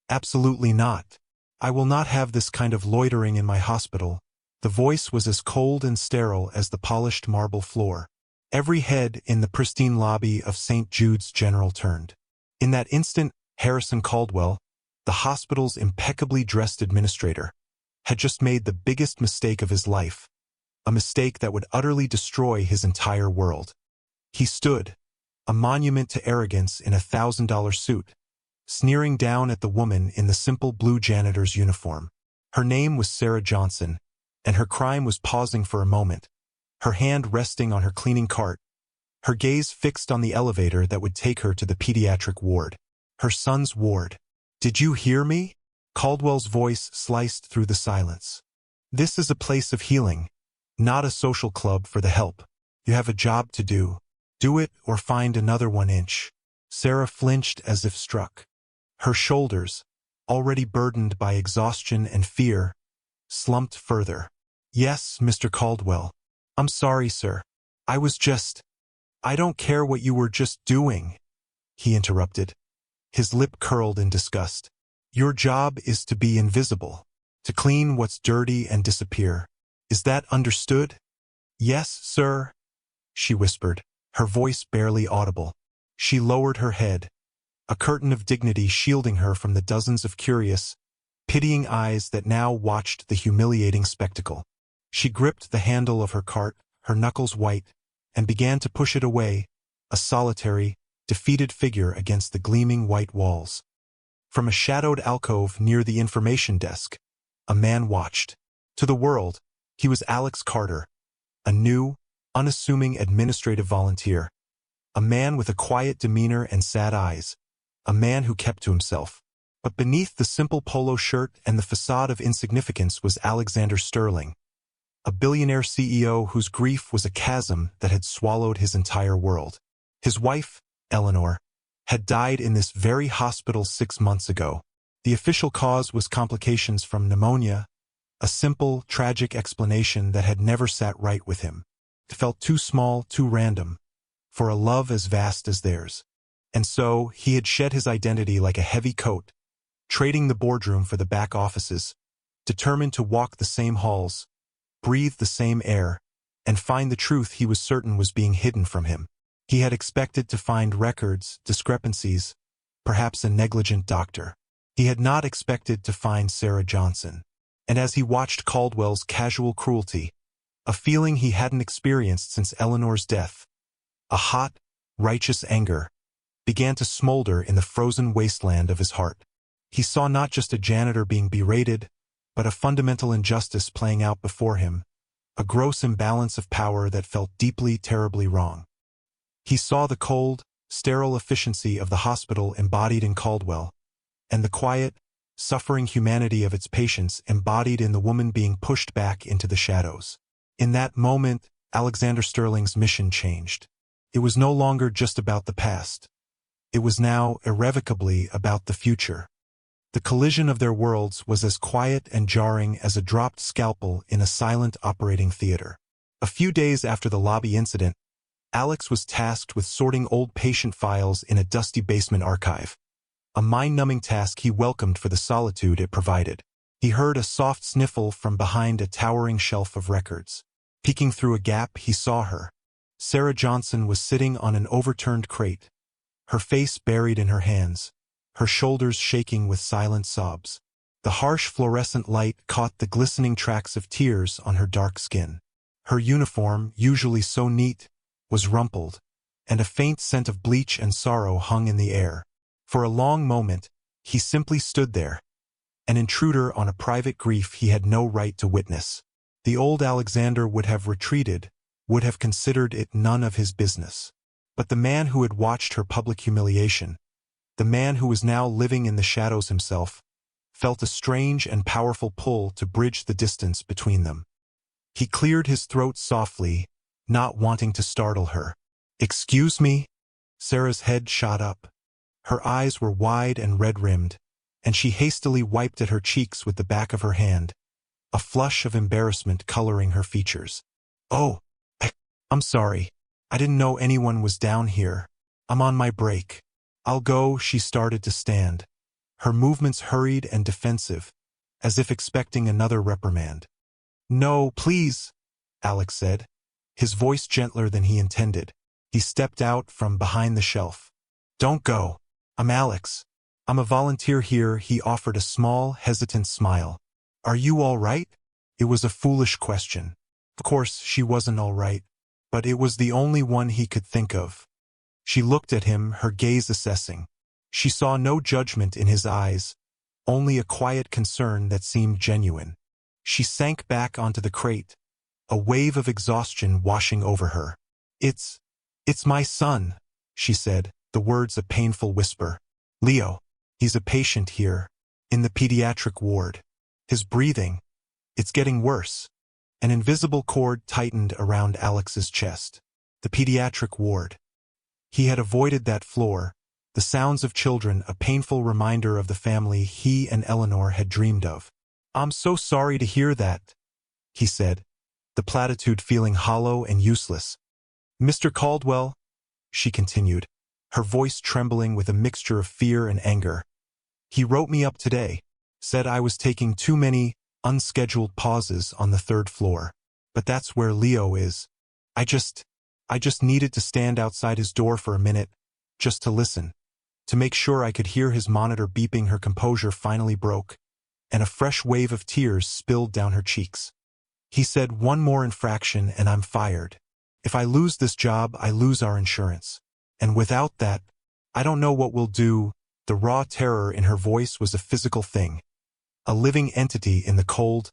Absolutely not. I will not have this kind of loitering in my hospital. The voice was as cold and sterile as the polished marble floor. Every head in the pristine lobby of St. Jude's General turned. In that instant, Harrison Caldwell, the hospital's impeccably dressed administrator, had just made the biggest mistake of his life, a mistake that would utterly destroy his entire world. He stood, a monument to arrogance in a $1,000 suit, sneering down at the woman in the simple blue janitor's uniform. Her name was Sarah Johnson, and her crime was pausing for a moment, her hand resting on her cleaning cart, her gaze fixed on the elevator that would take her to the pediatric ward. Her son's ward. "Did you hear me?" Caldwell's voice sliced through the silence. "This is a place of healing, not a social club for the help. You have a job to do. Do it or find another 1 inch." Sarah flinched as if struck. Her shoulders, already burdened by exhaustion and fear, slumped further. "Yes, Mr. Caldwell. I'm sorry, sir. I don't care what you were just doing," he interrupted. His lip curled in disgust. "Your job is to be invisible, to clean what's dirty and disappear. Is that understood?" "Yes, sir," she whispered, her voice barely audible. She lowered her head, a curtain of dignity shielding her from the dozens of curious, pitying eyes that now watched the humiliating spectacle. She gripped the handle of her cart, her knuckles white, and began to push it away, a solitary, defeated figure against the gleaming white walls. From a shadowed alcove near the information desk, a man watched. To the world, he was Alex Carter, a new, unassuming administrative volunteer, a man with a quiet demeanor and sad eyes, a man who kept to himself. But beneath the simple polo shirt and the facade of insignificance was Alexander Sterling, a billionaire CEO whose grief was a chasm that had swallowed his entire world. His wife, Eleanor, had died in this very hospital 6 months ago. The official cause was complications from pneumonia, a simple, tragic explanation that had never sat right with him. It felt too small, too random, for a love as vast as theirs. And so, he had shed his identity like a heavy coat, trading the boardroom for the back offices, determined to walk the same halls, breathe the same air, and find the truth he was certain was being hidden from him. He had expected to find records, discrepancies, perhaps a negligent doctor. He had not expected to find Sarah Johnson. And as he watched Caldwell's casual cruelty, a feeling he hadn't experienced since Eleanor's death, a hot, righteous anger, began to smolder in the frozen wasteland of his heart. He saw not just a janitor being berated, but a fundamental injustice playing out before him, a gross imbalance of power that felt deeply, terribly wrong. He saw the cold, sterile efficiency of the hospital embodied in Caldwell, and the quiet, suffering humanity of its patients embodied in the woman being pushed back into the shadows. In that moment, Alexander Sterling's mission changed. It was no longer just about the past. It was now irrevocably about the future. The collision of their worlds was as quiet and jarring as a dropped scalpel in a silent operating theater. A few days after the lobby incident, Alex was tasked with sorting old patient files in a dusty basement archive, a mind-numbing task he welcomed for the solitude it provided. He heard a soft sniffle from behind a towering shelf of records. Peeking through a gap, he saw her. Sarah Johnson was sitting on an overturned crate, her face buried in her hands, her shoulders shaking with silent sobs. The harsh fluorescent light caught the glistening tracks of tears on her dark skin. Her uniform, usually so neat, was rumpled, and a faint scent of bleach and sorrow hung in the air. For a long moment, he simply stood there, an intruder on a private grief he had no right to witness. The old Alexander would have retreated, would have considered it none of his business. But the man who had watched her public humiliation, the man who was now living in the shadows himself, felt a strange and powerful pull to bridge the distance between them. He cleared his throat softly, not wanting to startle her. "Excuse me?" Sarah's head shot up. Her eyes were wide and red-rimmed, and she hastily wiped at her cheeks with the back of her hand, a flush of embarrassment coloring her features. "Oh, I'm sorry. I didn't know anyone was down here. I'm on my break. I'll go." She started to stand, her movements hurried and defensive, as if expecting another reprimand. "No, please," Alex said, his voice gentler than he intended. He stepped out from behind the shelf. "Don't go. I'm Alex. I'm a volunteer here." He offered a small, hesitant smile. "Are you all right?" It was a foolish question. Of course, she wasn't all right, but it was the only one he could think of. She looked at him, her gaze assessing. She saw no judgment in his eyes, only a quiet concern that seemed genuine. She sank back onto the crate, a wave of exhaustion washing over her. It's my son," she said, the words a painful whisper. "Leo. He's a patient here, in the pediatric ward. His breathing, it's getting worse." An invisible cord tightened around Alex's chest. The pediatric ward. He had avoided that floor, the sounds of children a painful reminder of the family he and Eleanor had dreamed of. "I'm so sorry to hear that," he said, the platitude feeling hollow and useless. "Mr. Caldwell," she continued, her voice trembling with a mixture of fear and anger. "He wrote me up today, said I was taking too many unscheduled pauses on the 3rd floor. But that's where Leo is. I just needed to stand outside his door for a minute, just to listen, to make sure I could hear his monitor beeping." Her composure finally broke, and a fresh wave of tears spilled down her cheeks. "He said, one more infraction and I'm fired. If I lose this job, I lose our insurance. And without that, I don't know what we'll do." The raw terror in her voice was a physical thing, a living entity in the cold,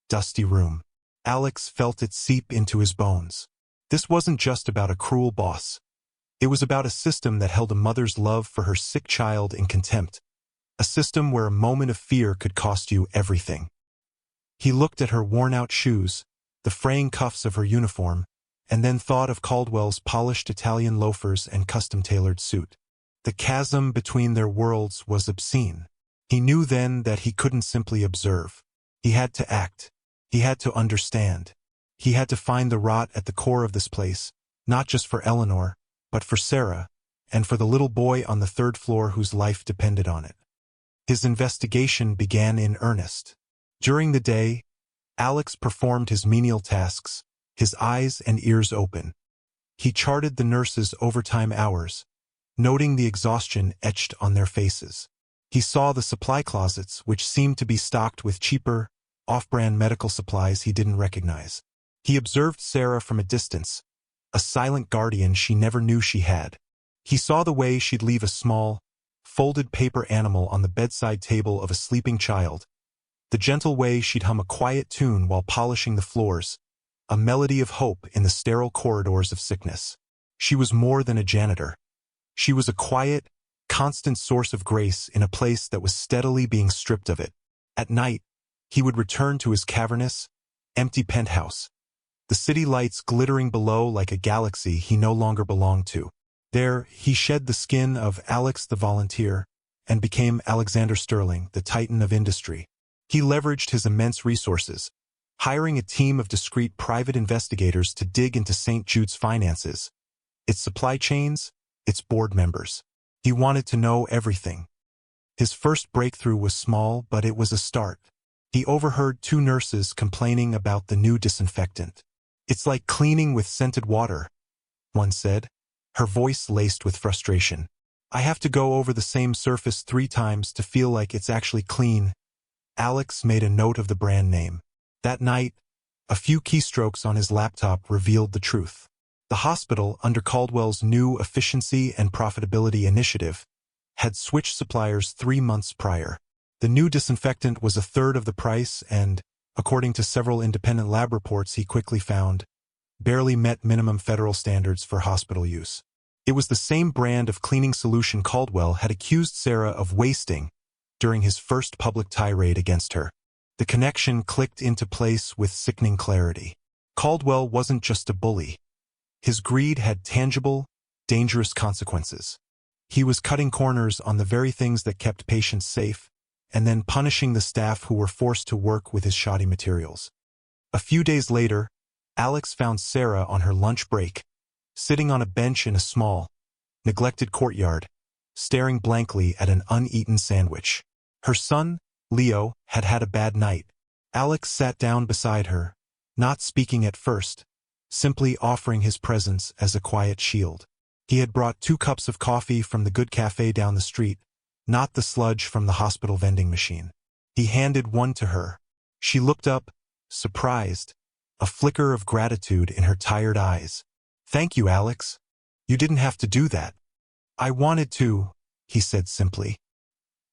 dusty room. Alex felt it seep into his bones. This wasn't just about a cruel boss. It was about a system that held a mother's love for her sick child in contempt, a system where a moment of fear could cost you everything. He looked at her worn-out shoes, the fraying cuffs of her uniform, and then thought of Caldwell's polished Italian loafers and custom-tailored suit. The chasm between their worlds was obscene. He knew then that he couldn't simply observe. He had to act. He had to understand. He had to find the rot at the core of this place, not just for Eleanor, but for Sarah, and for the little boy on the 3rd floor whose life depended on it. His investigation began in earnest. During the day, Alex performed his menial tasks, his eyes and ears open. He charted the nurses' overtime hours, noting the exhaustion etched on their faces. He saw the supply closets, which seemed to be stocked with cheaper, off-brand medical supplies he didn't recognize. He observed Sarah from a distance, a silent guardian she never knew she had. He saw the way she'd leave a small, folded paper animal on the bedside table of a sleeping child, the gentle way she'd hum a quiet tune while polishing the floors, a melody of hope in the sterile corridors of sickness. She was more than a janitor. She was a quiet, constant source of grace in a place that was steadily being stripped of it. At night, he would return to his cavernous, empty penthouse, the city lights glittering below like a galaxy he no longer belonged to. There, he shed the skin of Alex the volunteer and became Alexander Sterling, the titan of industry. He leveraged his immense resources, hiring a team of discreet private investigators to dig into St. Jude's finances, its supply chains, its board members. He wanted to know everything. His first breakthrough was small, but it was a start. He overheard 2 nurses complaining about the new disinfectant. "It's like cleaning with scented water," one said, her voice laced with frustration. "I have to go over the same surface 3 times to feel like it's actually clean." Alex made a note of the brand name. That night, a few keystrokes on his laptop revealed the truth. The hospital, under Caldwell's new efficiency and profitability initiative, had switched suppliers 3 months prior. The new disinfectant was a third of the price and, according to several independent lab reports he quickly found, barely met minimum federal standards for hospital use. It was the same brand of cleaning solution Caldwell had accused Sarah of wasting during his first public tirade against her. The connection clicked into place with sickening clarity. Caldwell wasn't just a bully. His greed had tangible, dangerous consequences. He was cutting corners on the very things that kept patients safe, and then punishing the staff who were forced to work with his shoddy materials. A few days later, Alex found Sarah on her lunch break, sitting on a bench in a small, neglected courtyard, staring blankly at an uneaten sandwich. Her son, Leo, had had a bad night. Alex sat down beside her, not speaking at first, simply offering his presence as a quiet shield. He had brought 2 cups of coffee from the good cafe down the street, not the sludge from the hospital vending machine. He handed one to her. She looked up, surprised, a flicker of gratitude in her tired eyes. "Thank you, Alex. You didn't have to do that." "I wanted to," he said simply.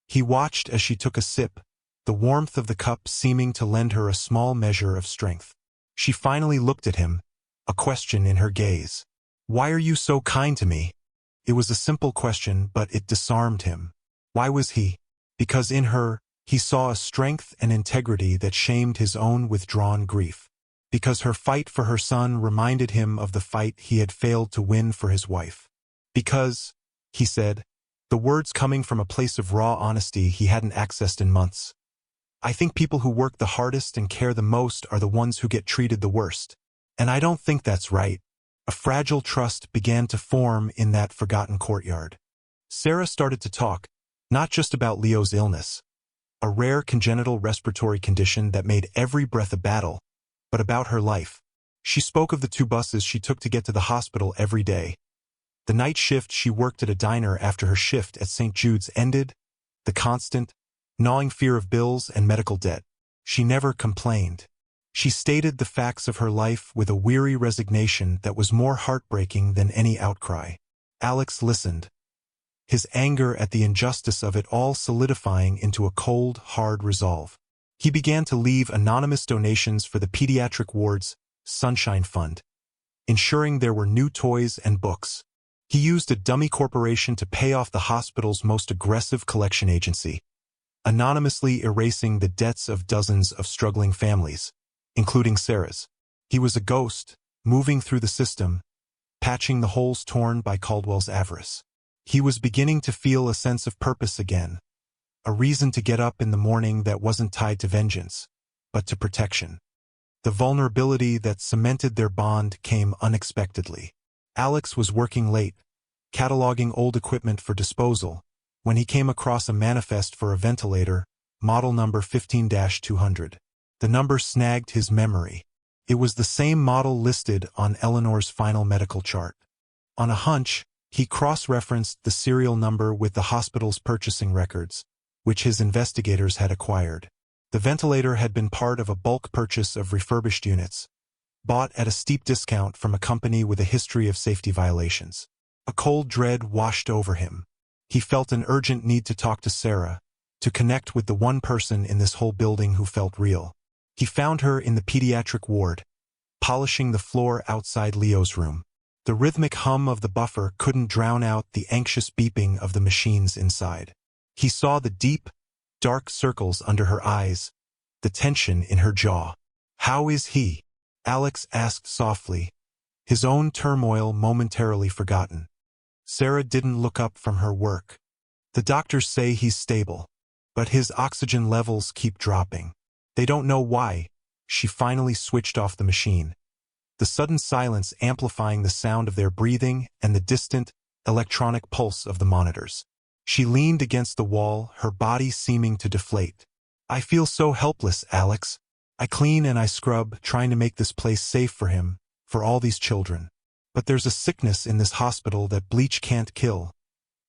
He watched as she took a sip, the warmth of the cup seeming to lend her a small measure of strength. She finally looked at him, a question in her gaze. "Why are you so kind to me?" It was a simple question, but it disarmed him. Why was he? Because in her, he saw a strength and integrity that shamed his own withdrawn grief. Because her fight for her son reminded him of the fight he had failed to win for his wife. Because, he said, the words coming from a place of raw honesty he hadn't accessed in months. "I think people who work the hardest and care the most are the ones who get treated the worst. And I don't think that's right." A fragile trust began to form in that forgotten courtyard. Sarah started to talk, not just about Leo's illness, a rare congenital respiratory condition that made every breath a battle, but about her life. She spoke of the 2 buses she took to get to the hospital every day, the night shift she worked at a diner after her shift at St. Jude's ended, the constant, gnawing fear of bills and medical debt. She never complained. She stated the facts of her life with a weary resignation that was more heartbreaking than any outcry. Alex listened, his anger at the injustice of it all solidifying into a cold, hard resolve. He began to leave anonymous donations for the pediatric ward's Sunshine Fund, ensuring there were new toys and books. He used a dummy corporation to pay off the hospital's most aggressive collection agency, anonymously erasing the debts of dozens of struggling families, including Sarah's. He was a ghost, moving through the system, patching the holes torn by Caldwell's avarice. He was beginning to feel a sense of purpose again, a reason to get up in the morning that wasn't tied to vengeance, but to protection. The vulnerability that cemented their bond came unexpectedly. Alex was working late, cataloging old equipment for disposal, when he came across a manifest for a ventilator, model number 15-200. The number snagged his memory. It was the same model listed on Eleanor's final medical chart. On a hunch, he cross-referenced the serial number with the hospital's purchasing records, which his investigators had acquired. The ventilator had been part of a bulk purchase of refurbished units, bought at a steep discount from a company with a history of safety violations. A cold dread washed over him. He felt an urgent need to talk to Sarah, to connect with the one person in this whole building who felt real. He found her in the pediatric ward, polishing the floor outside Leo's room. The rhythmic hum of the buffer couldn't drown out the anxious beeping of the machines inside. He saw the deep, dark circles under her eyes, the tension in her jaw. "How is he?" Alex asked softly, his own turmoil momentarily forgotten. Sarah didn't look up from her work. "The doctors say he's stable, but his oxygen levels keep dropping. They don't know why." She finally switched off the machine, the sudden silence amplifying the sound of their breathing and the distant, electronic pulse of the monitors. She leaned against the wall, her body seeming to deflate. "I feel so helpless, Alex. I clean and I scrub, trying to make this place safe for him, for all these children. But there's a sickness in this hospital that bleach can't kill."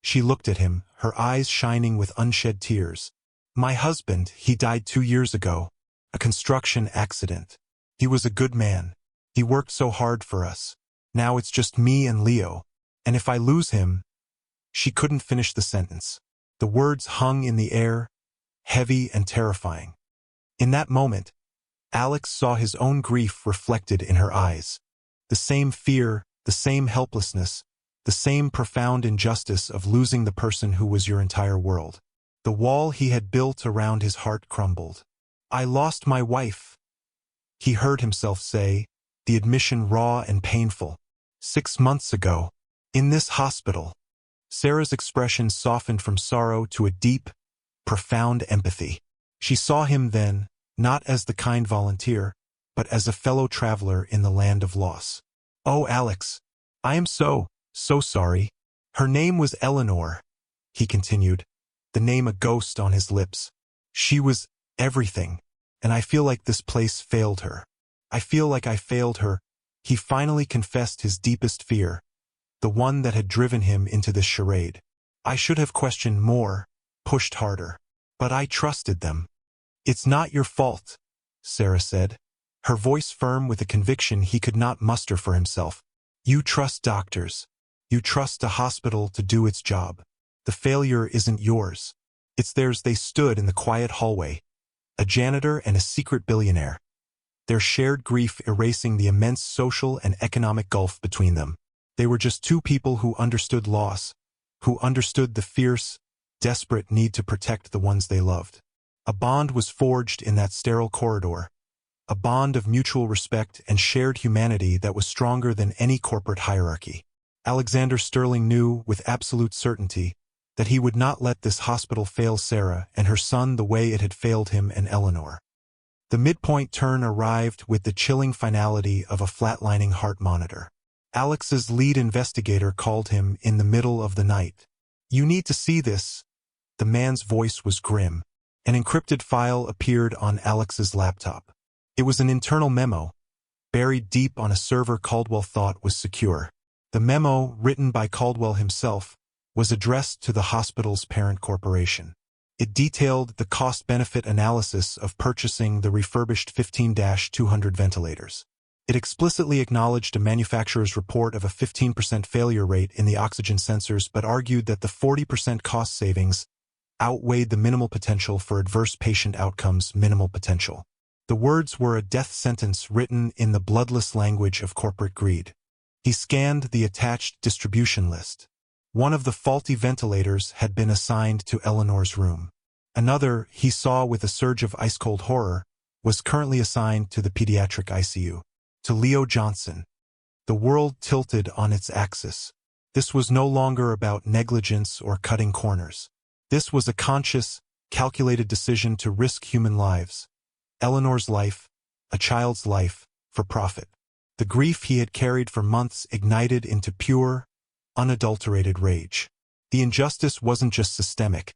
She looked at him, her eyes shining with unshed tears. "My husband, he died 2 years ago. A construction accident. He was a good man. He worked so hard for us. Now it's just me and Leo. And if I lose him—" She couldn't finish the sentence. The words hung in the air, heavy and terrifying. In that moment, Alex saw his own grief reflected in her eyes. The same fear, the same helplessness, the same profound injustice of losing the person who was your entire world. The wall he had built around his heart crumbled. "I lost my wife," he heard himself say, the admission raw and painful. "6 months ago. In this hospital." Sarah's expression softened from sorrow to a deep, profound empathy. She saw him then, not as the kind volunteer, but as a fellow traveler in the land of loss. "Oh, Alex, I am so sorry." Her name was Eleanor, he continued, the name a ghost on his lips. She was everything, and I feel like this place failed her. I feel like I failed her. He finally confessed his deepest fear, the one that had driven him into this charade. I should have questioned more, pushed harder. But I trusted them. It's not your fault, Sarah said, her voice firm with a conviction he could not muster for himself. You trust doctors. You trust a hospital to do its job. The failure isn't yours. It's theirs. They stood in the quiet hallway, a janitor and a secret billionaire, their shared grief erasing the immense social and economic gulf between them. They were just two people who understood loss, who understood the fierce, desperate need to protect the ones they loved. A bond was forged in that sterile corridor, a bond of mutual respect and shared humanity that was stronger than any corporate hierarchy. Alexander Sterling knew with absolute certainty that he would not let this hospital fail Sarah and her son the way it had failed him and Eleanor. The midpoint turn arrived with the chilling finality of a flatlining heart monitor. Alex's lead investigator called him in the middle of the night. You need to see this. The man's voice was grim. An encrypted file appeared on Alex's laptop. It was an internal memo, buried deep on a server Caldwell thought was secure. The memo, written by Caldwell himself, was addressed to the hospital's parent corporation. It detailed the cost-benefit analysis of purchasing the refurbished 15-200 ventilators. It explicitly acknowledged a manufacturer's report of a 15% failure rate in the oxygen sensors but argued that the 40% cost savings outweighed the minimal potential for adverse patient outcomes. Minimal potential. The words were a death sentence written in the bloodless language of corporate greed. He scanned the attached distribution list. One of the faulty ventilators had been assigned to Eleanor's room. Another, he saw with a surge of ice-cold horror, was currently assigned to the pediatric ICU. To Leo Johnson. The world tilted on its axis. This was no longer about negligence or cutting corners. This was a conscious, calculated decision to risk human lives. Eleanor's life, a child's life, for profit. The grief he had carried for months ignited into pure, unadulterated rage. The injustice wasn't just systemic.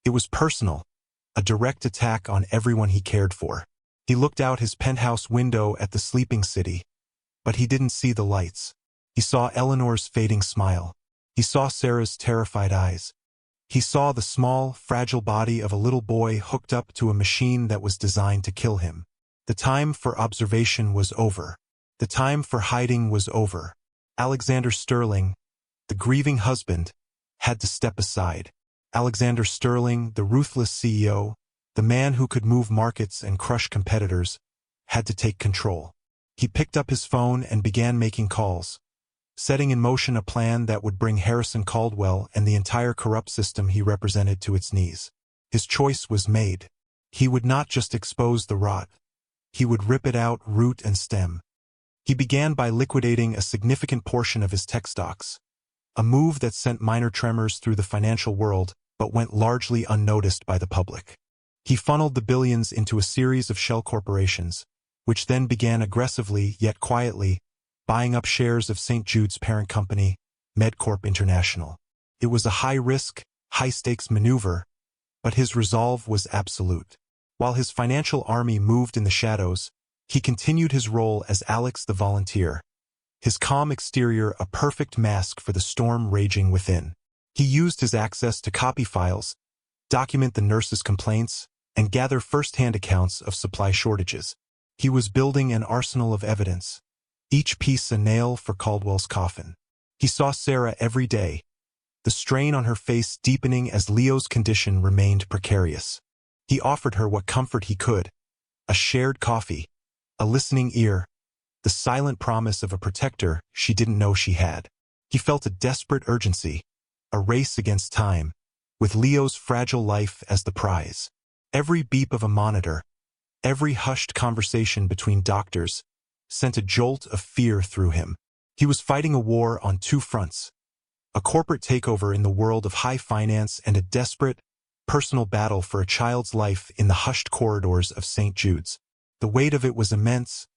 It was personal, a direct attack on everyone he cared for. He looked out his penthouse window at the sleeping city, but he didn't see the lights. He saw Eleanor's fading smile. He saw Sarah's terrified eyes. He saw the small, fragile body of a little boy hooked up to a machine that was designed to kill him. The time for observation was over. The time for hiding was over. Alexander Sterling, the grieving husband, had to step aside. Alexander Sterling, the ruthless CEO, the man who could move markets and crush competitors, had to take control. He picked up his phone and began making calls, setting in motion a plan that would bring Harrison Caldwell and the entire corrupt system he represented to its knees. His choice was made. He would not just expose the rot. He would rip it out root and stem. He began by liquidating a significant portion of his tech stocks, a move that sent minor tremors through the financial world but went largely unnoticed by the public. He funneled the billions into a series of shell corporations, which then began aggressively yet quietly buying up shares of St. Jude's parent company, MedCorp International. It was a high-risk, high-stakes maneuver, but his resolve was absolute. While his financial army moved in the shadows, he continued his role as Alex the volunteer, his calm exterior a perfect mask for the storm raging within. He used his access to copy files, document the nurses' complaints, and gather first-hand accounts of supply shortages. He was building an arsenal of evidence, each piece a nail for Caldwell's coffin. He saw Sarah every day, the strain on her face deepening as Leo's condition remained precarious. He offered her what comfort he could, a shared coffee, a listening ear, the silent promise of a protector she didn't know she had. He felt a desperate urgency, a race against time, with Leo's fragile life as the prize. Every beep of a monitor, every hushed conversation between doctors, sent a jolt of fear through him. He was fighting a war on two fronts, a corporate takeover in the world of high finance and a desperate, personal battle for a child's life in the hushed corridors of St. Jude's. The weight of it was immense,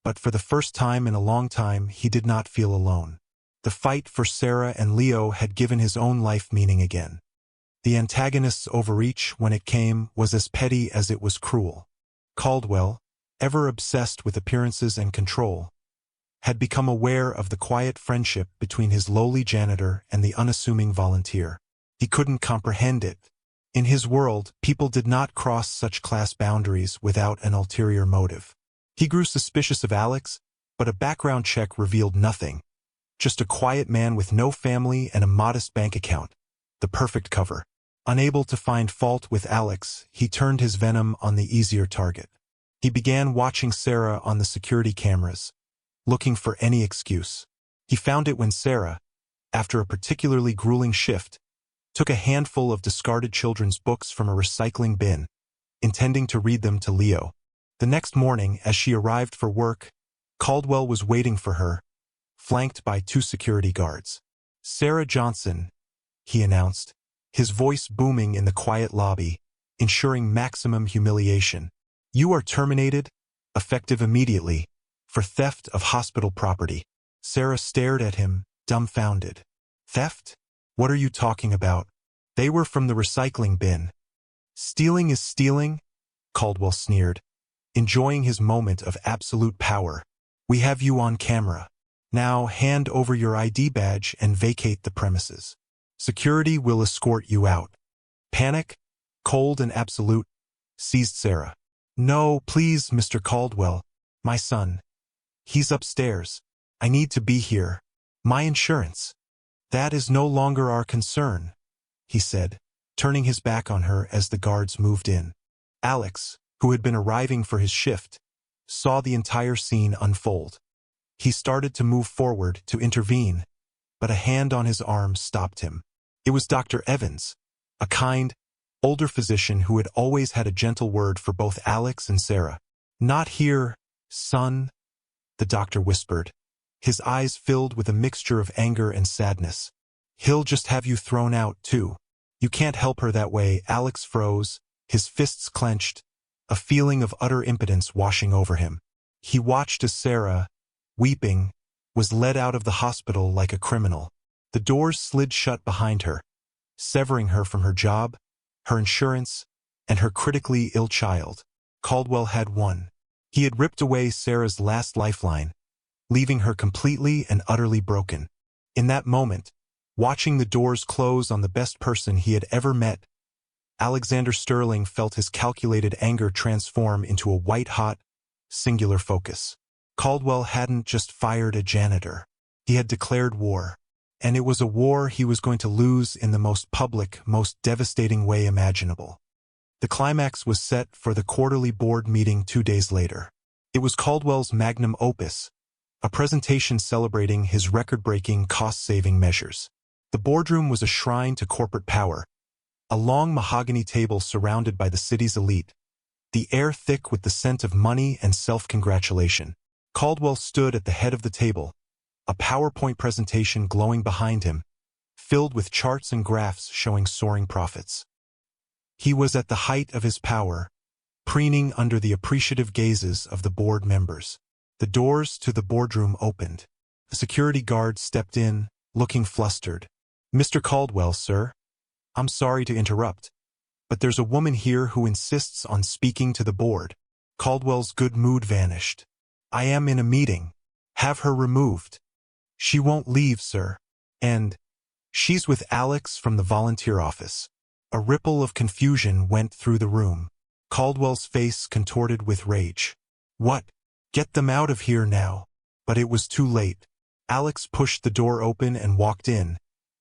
but for the first time in a long time he did not feel alone. The fight for Sarah and Leo had given his own life meaning again. The antagonist's overreach when it came was as petty as it was cruel. Caldwell, ever obsessed with appearances and control, had become aware of the quiet friendship between his lowly janitor and the unassuming volunteer. He couldn't comprehend it. In his world, people did not cross such class boundaries without an ulterior motive. He grew suspicious of Alex, but a background check revealed nothing. Just a quiet man with no family and a modest bank account. The perfect cover. Unable to find fault with Alex, he turned his venom on the easier target. He began watching Sarah on the security cameras, looking for any excuse. He found it when Sarah, after a particularly grueling shift, took a handful of discarded children's books from a recycling bin, intending to read them to Leo. The next morning, as she arrived for work, Caldwell was waiting for her, flanked by 2 security guards. "Sarah Johnson," he announced, his voice booming in the quiet lobby, ensuring maximum humiliation. "You are terminated, effective immediately, for theft of hospital property." Sarah stared at him, dumbfounded. "Theft? What are you talking about? They were from the recycling bin." "Stealing is stealing," Caldwell sneered, enjoying his moment of absolute power. "We have you on camera. Now hand over your ID badge and vacate the premises. Security will escort you out." Panic, cold and absolute, seized Sarah. "No, please, Mr. Caldwell. My son. He's upstairs. I need to be here. My insurance." "That is no longer our concern," he said, turning his back on her as the guards moved in. Alex, who had been arriving for his shift, saw the entire scene unfold. He started to move forward to intervene, but a hand on his arm stopped him. It was Dr. Evans, a kind, older physician who had always had a gentle word for both Alex and Sarah. "Not here, son," the doctor whispered, his eyes filled with a mixture of anger and sadness. "He'll just have you thrown out, too. You can't help her that way." Alex froze, his fists clenched, a feeling of utter impotence washing over him. He watched as Sarah, weeping, was led out of the hospital like a criminal. The doors slid shut behind her, severing her from her job, her insurance, and her critically ill child. Caldwell had won. He had ripped away Sarah's last lifeline, leaving her completely and utterly broken. In that moment, watching the doors close on the best person he had ever met, Alexander Sterling felt his calculated anger transform into a white-hot, singular focus. Caldwell hadn't just fired a janitor. He had declared war. And it was a war he was going to lose in the most public, most devastating way imaginable. The climax was set for the quarterly board meeting 2 days later. It was Caldwell's magnum opus, a presentation celebrating his record-breaking cost-saving measures. The boardroom was a shrine to corporate power, a long mahogany table surrounded by the city's elite, the air thick with the scent of money and self-congratulation. Caldwell stood at the head of the table, a PowerPoint presentation glowing behind him, filled with charts and graphs showing soaring profits. He was at the height of his power, preening under the appreciative gazes of the board members. The doors to the boardroom opened. A security guard stepped in, looking flustered. "Mr. Caldwell, sir. I'm sorry to interrupt, but there's a woman here who insists on speaking to the board." Caldwell's good mood vanished. "I am in a meeting. Have her removed." "She won't leave, sir. And she's with Alex from the volunteer office." A ripple of confusion went through the room. Caldwell's face contorted with rage. "What? Get them out of here now." But it was too late. Alex pushed the door open and walked in,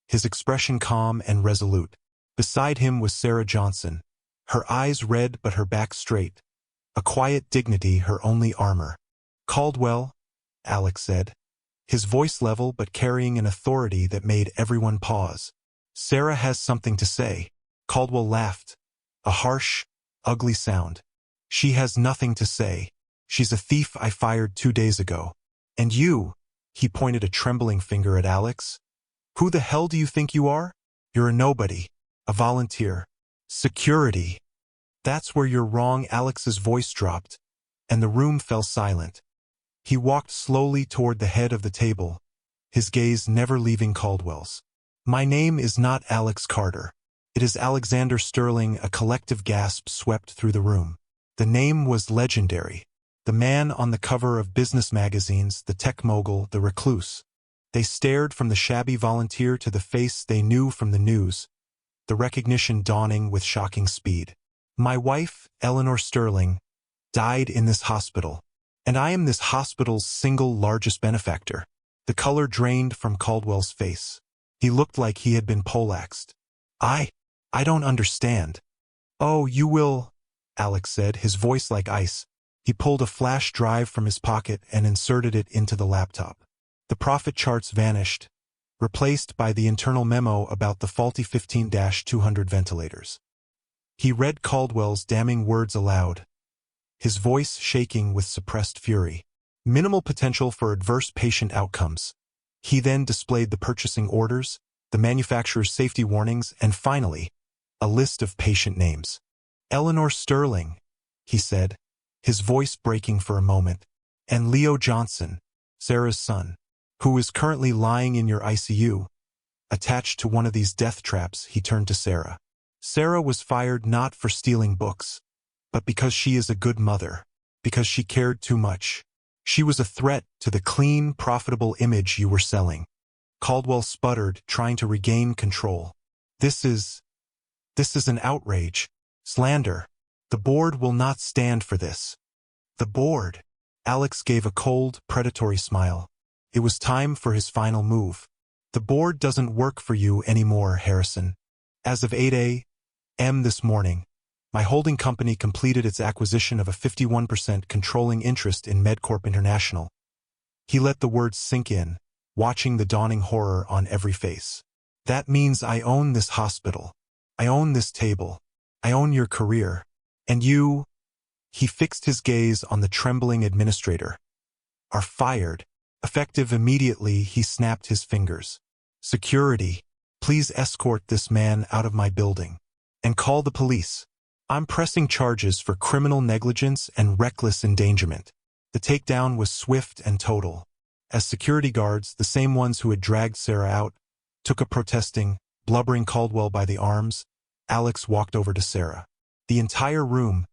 his expression calm and resolute. Beside him was Sarah Johnson, her eyes red but her back straight, a quiet dignity her only armor. "Caldwell," Alex said, his voice level but carrying an authority that made everyone pause. "Sarah has something to say." Caldwell laughed, a harsh, ugly sound. "She has nothing to say. She's a thief I fired 2 days ago. And you," he pointed a trembling finger at Alex, "who the hell do you think you are? You're a nobody, a volunteer. Security." "That's where you're wrong." Alex's voice dropped, and the room fell silent. He walked slowly toward the head of the table, his gaze never leaving Caldwell's. "My name is not Alex Carter. It is Alexander Sterling." A collective gasp swept through the room. The name was legendary. The man on the cover of business magazines, the tech mogul, the recluse. They stared from the shabby volunteer to the face they knew from the news, the recognition dawning with shocking speed. "My wife, Eleanor Sterling, died in this hospital, and I am this hospital's single largest benefactor." The color drained from Caldwell's face. He looked like he had been poleaxed. I don't understand." "Oh, you will," Alex said, his voice like ice. He pulled a flash drive from his pocket and inserted it into the laptop. The profit charts vanished, replaced by the internal memo about the faulty 15-200 ventilators. He read Caldwell's damning words aloud, his voice shaking with suppressed fury. "Minimal potential for adverse patient outcomes." He then displayed the purchasing orders, the manufacturer's safety warnings, and finally, a list of patient names. "Eleanor Sterling," he said, his voice breaking for a moment, "and Leo Johnson, Sarah's son, who is currently lying in your ICU, attached to one of these death traps." He turned to Sarah. "Sarah was fired not for stealing books, but because she is a good mother, because she cared too much. She was a threat to the clean, profitable image you were selling." Caldwell sputtered, trying to regain control. This is an outrage. Slander. The board will not stand for this." "The board?" Alex gave a cold, predatory smile. It was time for his final move. "The board doesn't work for you anymore, Harrison. As of 8 a.m. this morning, my holding company completed its acquisition of a 51% controlling interest in MedCorp International." He let the words sink in, watching the dawning horror on every face. "That means I own this hospital. I own this table. I own your career. And you," he fixed his gaze on the trembling administrator, "are fired." Effective immediately, he snapped his fingers. "Security, please escort this man out of my building. And call the police. I'm pressing charges for criminal negligence and reckless endangerment." The takedown was swift and total. As security guards, the same ones who had dragged Sarah out, took a protesting, blubbering Caldwell by the arms, Alex walked over to Sarah. The entire room,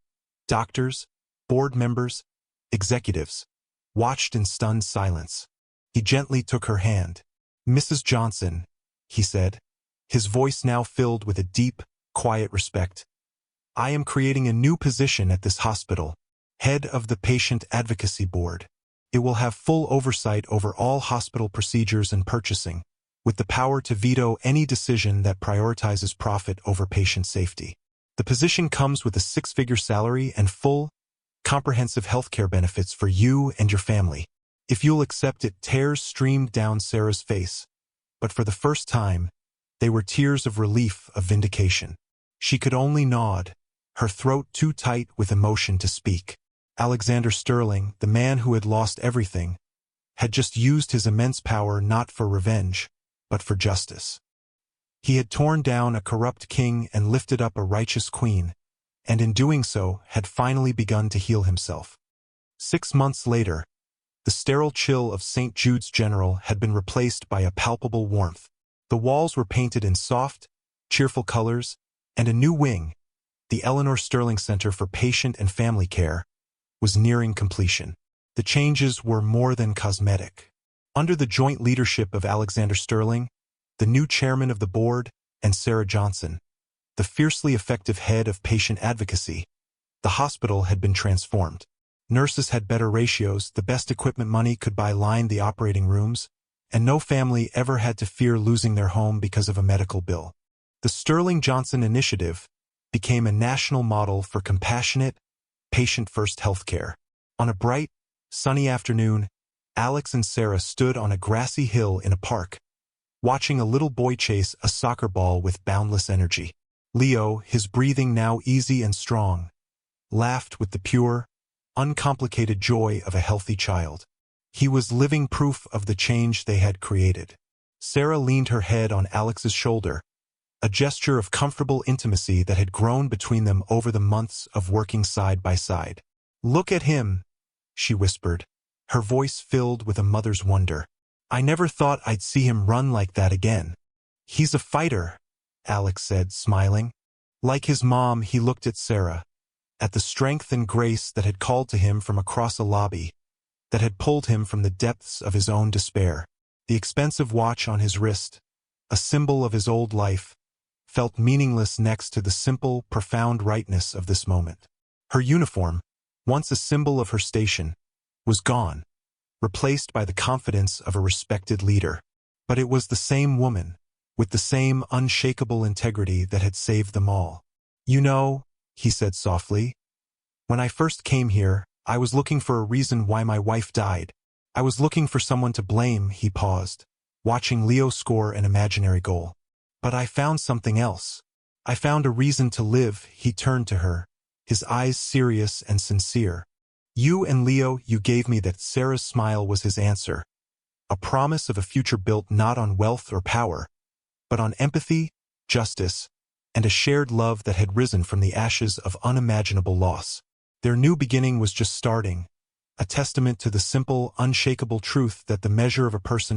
doctors, board members, executives, watched in stunned silence. He gently took her hand. "Mrs. Johnson," he said, his voice now filled with a deep, quiet respect, "I am creating a new position at this hospital, head of the Patient Advocacy Board. It will have full oversight over all hospital procedures and purchasing, with the power to veto any decision that prioritizes profit over patient safety. The position comes with a 6-figure salary and full, comprehensive healthcare benefits for you and your family. If you'll accept it." Tears streamed down Sarah's face, but for the first time, they were tears of relief, of vindication. She could only nod, her throat too tight with emotion to speak. Alexander Sterling, the man who had lost everything, had just used his immense power not for revenge, but for justice. He had torn down a corrupt king and lifted up a righteous queen, and in doing so had finally begun to heal himself. 6 months later, the sterile chill of St. Jude's General had been replaced by a palpable warmth. The walls were painted in soft, cheerful colors, and a new wing, the Eleanor Sterling Center for Patient and Family Care, was nearing completion. The changes were more than cosmetic. Under the joint leadership of Alexander Sterling, the new chairman of the board, and Sarah Johnson, the fiercely effective head of patient advocacy, the hospital had been transformed. Nurses had better ratios, the best equipment money could buy lined the operating rooms, and no family ever had to fear losing their home because of a medical bill. The Sterling Johnson Initiative became a national model for compassionate, patient-first healthcare. On a bright, sunny afternoon, Alex and Sarah stood on a grassy hill in a park, watching a little boy chase a soccer ball with boundless energy. Leo, his breathing now easy and strong, laughed with the pure, uncomplicated joy of a healthy child. He was living proof of the change they had created. Sarah leaned her head on Alex's shoulder, a gesture of comfortable intimacy that had grown between them over the months of working side by side. "Look at him," she whispered, her voice filled with a mother's wonder. "I never thought I'd see him run like that again. He's a fighter, Alex said, smiling. Like his mom, he looked at Sarah, at the strength and grace that had called to him from across a lobby, that had pulled him from the depths of his own despair. The expensive watch on his wrist, a symbol of his old life, felt meaningless next to the simple, profound rightness of this moment. Her uniform, once a symbol of her station, was gone, replaced by the confidence of a respected leader. But it was the same woman, with the same unshakable integrity that had saved them all. "You know," he said softly, "when I first came here, I was looking for a reason why my wife died. I was looking for someone to blame." He paused, watching Leo score an imaginary goal. "But I found something else. I found a reason to live." He turned to her, his eyes serious and sincere. "You and Leo, you gave me that." Sarah's smile was his answer, a promise of a future built not on wealth or power, but on empathy, justice, and a shared love that had risen from the ashes of unimaginable loss. Their new beginning was just starting, a testament to the simple, unshakable truth that the measure of a person